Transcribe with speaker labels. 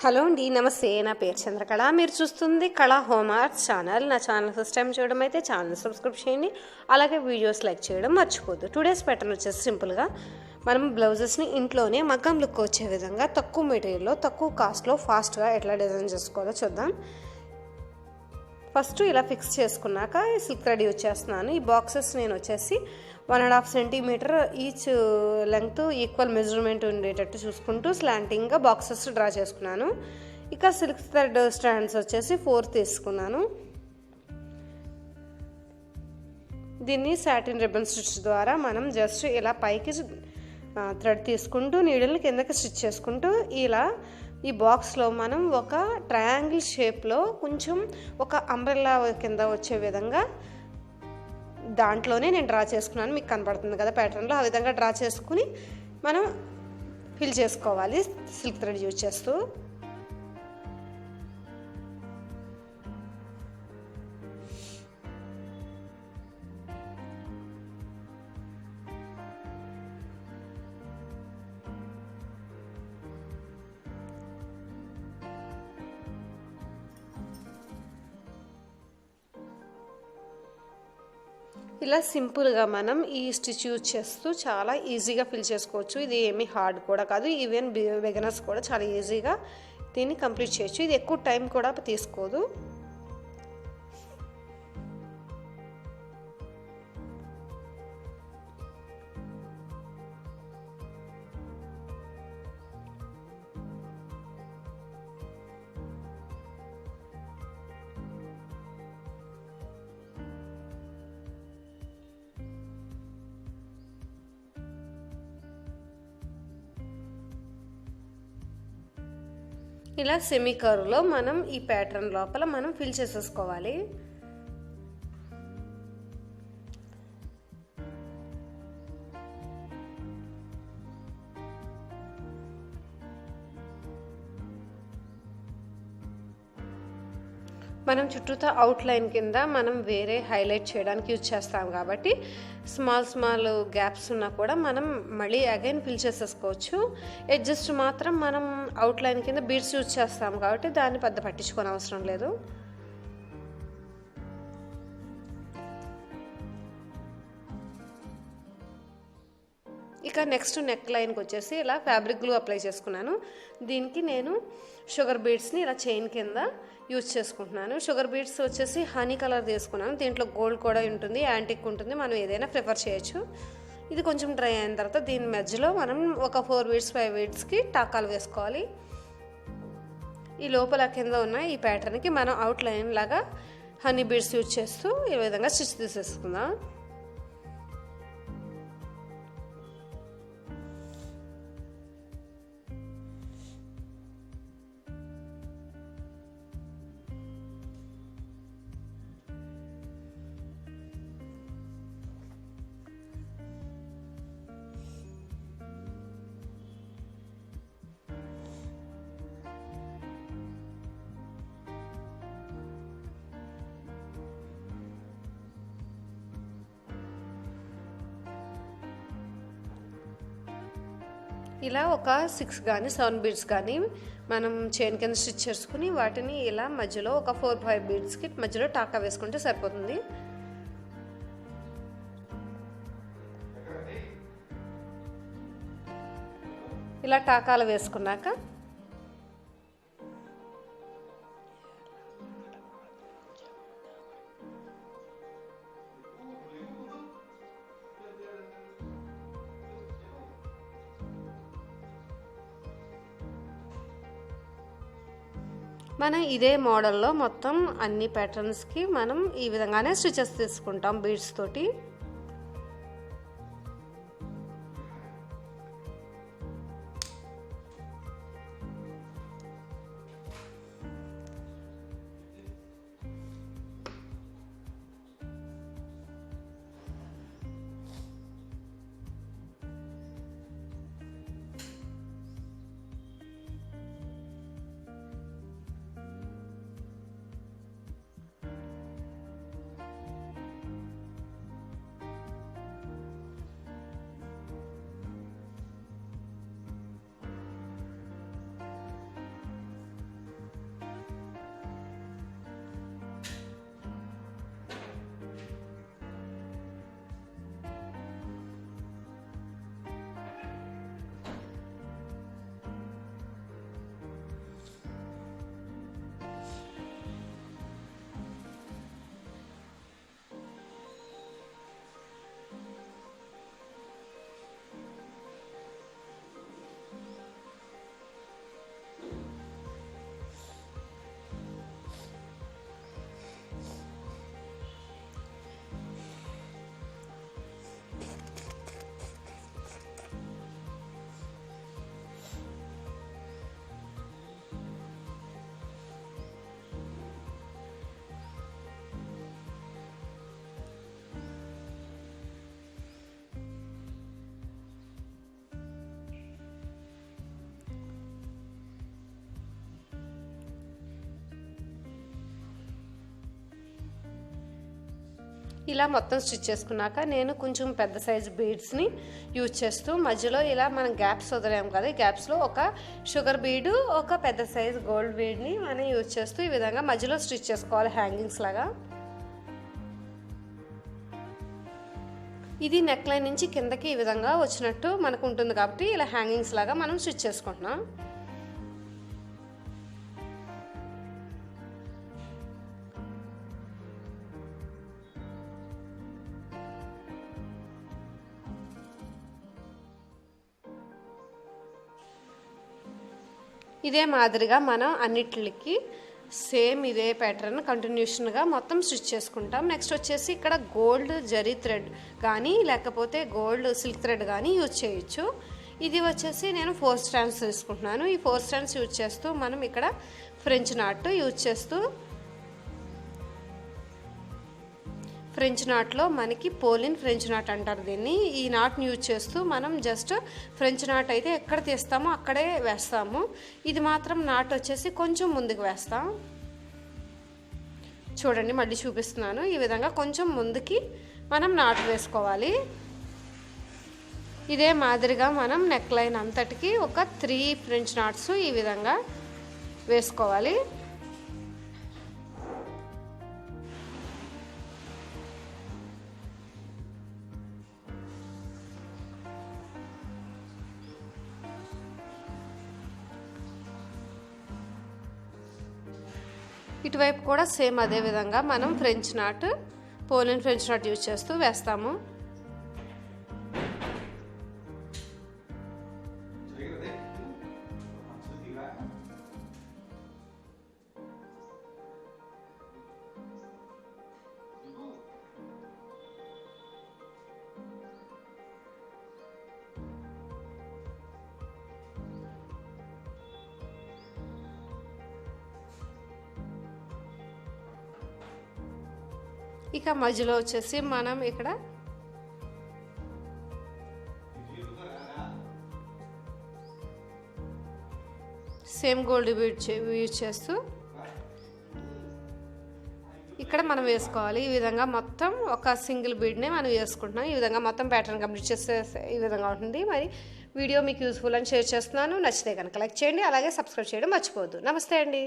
Speaker 1: Hello అండి, నమస్తే. నా పేరు చంద్రకళ. మీరు చూస్తుంది కళా హోమ్ ఆర్ట్స్ ఛానల్. నా ఛానల్ ఫస్ట్ టైం చూడడం అయితే ఛానల్ సబ్స్క్రైబ్ చేయండి. అలాగే వీడియోస్ లైక్ చేయడం మర్చిపోద్దు. టుడేస్ ప్యాటర్న్ వచ్చేసి సింపుల్గా మనం బ్లౌజెస్ని ఇంట్లోనే మగ్గం లుక్ వచ్చే విధంగా తక్కువ మెటీరియల్లో తక్కువ కాస్ట్లో ఫాస్ట్గా ఎట్లా డిజైన్ చేసుకోవాలో చూద్దాం. ఫస్ట్ ఇలా ఫిక్స్ చేసుకున్నాక సిల్క్ థ్రెడ్ యూజ్ చేస్తున్నాను. ఈ బాక్సెస్ నేను వచ్చేసి 1.5 centimetre each length equal measurement ఉండేటట్టు చూసుకుంటూ స్లాంటింగ్గా బాక్సెస్ డ్రా చేసుకున్నాను. ఇక సిల్క్ థ్రెడ్ స్టాండ్స్ వచ్చేసి 4 తీసుకున్నాను. దీన్ని సాటిన్ రిబ్బన్ స్టిచ్ ద్వారా మనం జస్ట్ ఇలా పైకి థ్రెడ్ తీసుకుంటూ నీడిల్ని కిందకి స్టిచ్ చేసుకుంటూ ఇలా ఈ బాక్స్లో మనం ఒక ట్రయాంగిల్ షేప్లో కొంచెం ఒక అంబ్రెల్లా కింద వచ్చే విధంగా దాంట్లోనే నేను డ్రా చేసుకున్నాను. మీకు కనపడుతుంది కదా ప్యాటర్న్లో, ఆ విధంగా డ్రా చేసుకుని మనం ఫిల్ చేసుకోవాలి సిల్క్ థ్రెడ్ యూజ్ చేస్తూ. ఇలా సింపుల్గా మనం ఈ స్టిచ్ యూజ్ చేస్తూ చాలా ఈజీగా ఫిల్ చేసుకోవచ్చు. ఇది ఏమీ హార్డ్ కూడా కాదు. ఈవెన్ బిగినర్స్ కూడా చాలా ఈజీగా దీన్ని కంప్లీట్ చేయొచ్చు. ఇది ఎక్కువ టైం కూడా తీసుకోదు. ఇలా సెమీ కర్వ్లో మనం ఈ ప్యాటర్న్ లోపల మనం ఫిల్ చేసేసుకోవాలి. మనం చుట్టూతా అవుట్లైన్ కింద మనం వేరే హైలైట్ చేయడానికి యూజ్ చేస్తాం కాబట్టి స్మాల్ గ్యాప్స్ ఉన్నా కూడా మనం మళ్ళీ అగైన్ ఫిల్ చేసేసుకోవచ్చు. ఎడ్జస్ట్ మాత్రం మనం అవుట్లైన్ కింద బీడ్స్ యూజ్ చేస్తాం కాబట్టి దాన్ని పెద్ద పట్టించుకోని అవసరం లేదు. ఇక నెక్స్ట్ నెక్ లైన్కి వచ్చేసి ఇలా ఫ్యాబ్రిక్ గ్లూ అప్లై చేసుకున్నాను. దీనికి నేను షుగర్ బీడ్స్ని ఇలా చైన్ కింద యూజ్ చేసుకుంటున్నాను. షుగర్ బీడ్స్ వచ్చేసి హనీ కలర్ తీసుకున్నాను. దీంట్లో గోల్డ్ కూడా ఉంటుంది, యాంటిక్ ఉంటుంది, మనం ఏదైనా ప్రిఫర్ చేయొచ్చు. ఇది కొంచెం డ్రై అయిన తర్వాత దీని మధ్యలో మనం ఒక 4 బీడ్స్ 5 బీడ్స్కి టాకాలు వేసుకోవాలి. ఈ లోపల కింద ఉన్న ఈ ప్యాటర్న్కి మనం అవుట్ లైన్ లాగా హనీ బీడ్స్ యూజ్ చేస్తూ ఈ విధంగా స్టిచ్ తీసేసుకుందాం. ఇలా ఒక 6 కానీ 7 బీడ్స్ కానీ మనం చైన్ కింద స్టిచ్ చేసుకుని వాటిని ఇలా మధ్యలో ఒక 4-5 బీడ్స్కి మధ్యలో టాకా వేసుకుంటే సరిపోతుంది. ఇలా టాకాలు వేసుకున్నాక మనం ఇదే మోడల్లో మొత్తం అన్ని ప్యాటర్న్స్కి మనం ఈ విధంగానే స్టిచెస్ తీసుకుంటాం బీడ్స్ తోటి. ఇలా మొత్తం స్టిచ్ చేసుకున్నాక నేను కొంచెం పెద్ద సైజ్ బీడ్స్ని యూజ్ చేస్తూ మధ్యలో ఇలా మనం గ్యాప్స్ వదిలేము కదా, ఈ గ్యాప్స్లో ఒక షుగర్ బీడ్, ఒక పెద్ద సైజ్ గోల్డ్ బీడ్ని మనం యూజ్ చేస్తూ ఈ విధంగా మధ్యలో స్టిచ్ చేసుకోవాలి హ్యాంగింగ్స్ లాగా. ఇది నెక్ లైన్ నుంచి కిందకి ఈ విధంగా వచ్చినట్టు మనకు ఉంటుంది కాబట్టి ఇలా హ్యాంగింగ్స్ లాగా మనం స్టిచ్ చేసుకుంటున్నాం. ఇదే మాదిరిగా మనం అన్నిటికి సేమ్ ఇదే ప్యాటర్న్ కంటిన్యూషన్గా మొత్తం స్టిచ్ చేసుకుంటాం. నెక్స్ట్ వచ్చేసి ఇక్కడ గోల్డ్ జరీ థ్రెడ్ కానీ లేకపోతే గోల్డ్ సిల్క్ థ్రెడ్ కానీ యూజ్ చేయొచ్చు. ఇది వచ్చేసి నేను 4 స్ట్రాండ్స్ తీసుకుంటున్నాను. ఈ 4 స్ట్రాండ్స్ యూజ్ చేస్తూ మనం ఇక్కడ ఫ్రెంచ్ నాట్ యూజ్ చేస్తూ, ఫ్రెంచ్ నాట్లో మనకి పోలిన్ ఫ్రెంచ్ నాట్ అంటారు దీన్ని. ఈ నాట్ని యూజ్ చేస్తూ మనం జస్ట్ ఫ్రెంచ్ నాట్ అయితే ఎక్కడ తీస్తామో అక్కడే వేస్తాము. ఇది మాత్రం నాట్ వచ్చేసి కొంచెం ముందుకు వేస్తాం. చూడండి మళ్ళీ చూపిస్తున్నాను. ఈ విధంగా కొంచెం ముందుకి మనం నాట్ వేసుకోవాలి. ఇదే మాదిరిగా మనం నెక్ లైన్ అంతటికి ఒక 3 ఫ్రెంచ్ నాట్స్ ఈ విధంగా వేసుకోవాలి. ఇటువైపు కూడా సేమ్ అదే విధంగా మనం French knot, పోలిన్ French knot use చేస్తూ వేస్తాము. ఇక మధ్యలో వచ్చేసి మనం ఇక్కడ సేమ్ గోల్డ్ బీడ్ యూజ్ చేస్తూ ఇక్కడ మనం వేసుకోవాలి. ఈ విధంగా మొత్తం ఒక సింగిల్ బీడ్నే మనం వేసుకుంటున్నాం. ఈ విధంగా మొత్తం ప్యాటర్న్ కంప్లీట్ చేస్తే ఈ విధంగా ఉంటుంది. మరి వీడియో మీకు యూస్ఫుల్ అని షేర్ చేస్తున్నాను. నచ్చితే కనుక లైక్ చేయండి, అలాగే సబ్స్క్రైబ్ చేయడం మర్చిపోవద్దు. నమస్తే అండి.